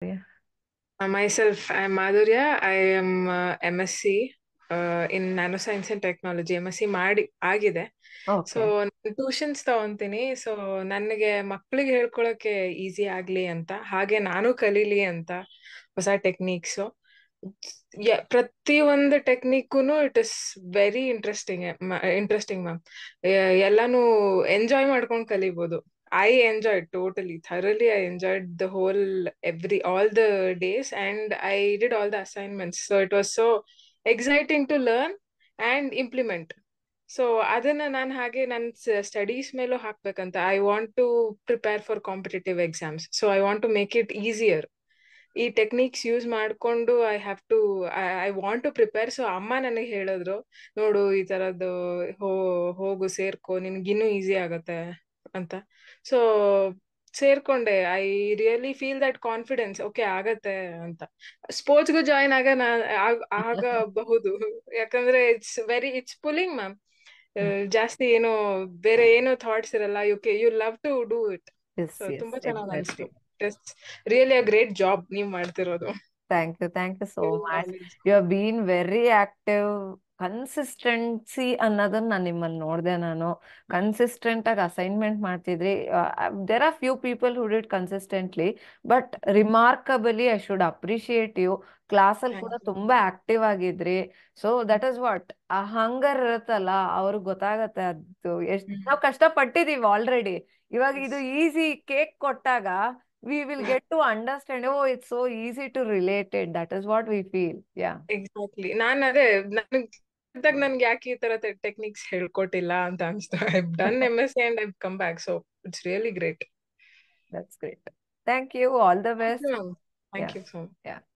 Yeah. Myself, I'm Madhurya. I am MSc in Nanoscience and Technology. MSc ಮಾಡಿ ಆಗಿದೆ. So Okay. Tuitions ತಗೊಂತೀನಿ. So ನನಗೆ ಮಕ್ಳಿಗೆ ಹೇಳ್ಕೊಳಕ್ಕೆ easy ಆಗ್ಲಿ ಅಂತ, ಹಾಗೆ ನಾನು ಕಲೀಲಿ ಅಂತ ಹೊಸ ಟೆಕ್ನಿಕ್ಸು. ಪ್ರತಿ ಒಂದು ಟೆಕ್ನಿಕ್ಕೂನು it is very interesting ma'am. ಎಲ್ಲಾನು ಎಂಜಾಯ್ ಮಾಡ್ಕೊಂಡು ಕಲಿಬೋದು. I enjoyed totally, thoroughly. I enjoyed the whole all the days, and I did all the assignments. So it was so exciting to learn and implement. So ಅದನ್ನ ನಾನು ಹಾಗೆ ನನ್ನ studies ಮೇಲೂ ಹಾಕ್ಬೇಕಂತ. I want to prepare for competitive exams. So I want to make it easier. ಈ techniques use ಮಾಡ್ಕೊಂಡು I want to prepare. So ಅಮ್ಮ ನನಗೆ ಹೇಳಿದ್ರು, ನೋಡು ಈ ತರದ್ದು ಹೋಗು ಸೇರ್ಕೋ, ನಿನ್ಗಿನ್ನೂ ಈಸಿ ಆಗತ್ತೆ ಅಂತ. ಸೊ ಸೇರ್ಕೊಂಡೆ. I really feel that confidence, okay ಆಗತ್ತೆ ಅಂತ. ಸ್ಪೋರ್ಟ್ಸ್ಗೂ ಜಾಯಿನ್ ಆಗಬಹುದು. ಯಾಕಂದ್ರೆ ಇಟ್ಸ್ ಪುಲಿಂಗ್ ಮ್ಯಾಮ್. ಜಾಸ್ತಿ ಏನು ಬೇರೆ ಏನು ಥಾಟ್ಸ್ ಇರಲ್ಲ. You love to do it. Yes, so yes, ತುಂಬಾ ಚೆನ್ನಾಗಿ ಅನಿಸ್ತು. exactly. It's really a great job ನೀವ್ ಮಾಡ್ತಿರೋದು. Thank you. Thank you so much. College. You have been very active. Consistency ಅನ್ನೋದನ್ನ ನಾನು ನಿಮ್ಮಲ್ಲಿ ನೋಡಿದೆ. ನಾನು ಕನ್ಸಿಸ್ಟೆಂಟ್ ಆಗಿ ಅಸೈನ್ಮೆಂಟ್ ಮಾಡ್ತಿದ್ರಿ. There are few people who did consistently, but remarkably I should appreciate you. ಕ್ಲಾಸಲ್ಲಿ ಕೂಡ ಥ್ಯಾಂಕ್ ಯು. ತುಂಬಾ ಆಕ್ಟಿವ್ ಆಗಿದ್ರಿ. ಸೊ ದಟ್ ಇಸ್ ವಾಟ್ ಆ ಹಂಗರ್ ಇರುತ್ತಲ್ಲ, ಅವ್ರಿಗೆ ಗೊತ್ತಾಗತ್ತೆ ಅದು ಎಷ್ಟು ನಾವು ಕಷ್ಟಪಟ್ಟಿದೀವಿ ಆಲ್ರೆಡಿ. ಇವಾಗ ಇದು ಈಸಿ ಕೇಕ್ ಕೊಟ್ಟಾಗ we will get to understand, oh, it's so easy to relate it. That is what we feel. Yeah, exactly. ನಾನು ಅದೇ ನನ್ಗೆ ಯಾಕೆ ಈ ತರ ಟೆಕ್ನಿಕ್ಸ್ ಹೇಳ್ಕೊಟ್ಟಿಲ್ಲ ಅಂತ ಅನ್ಸ್ತು. I done MSc and I've come back, so it's really great. that's great. Thank you. All the Thank best. you, ma'am. Yeah, Thank you so much. yeah.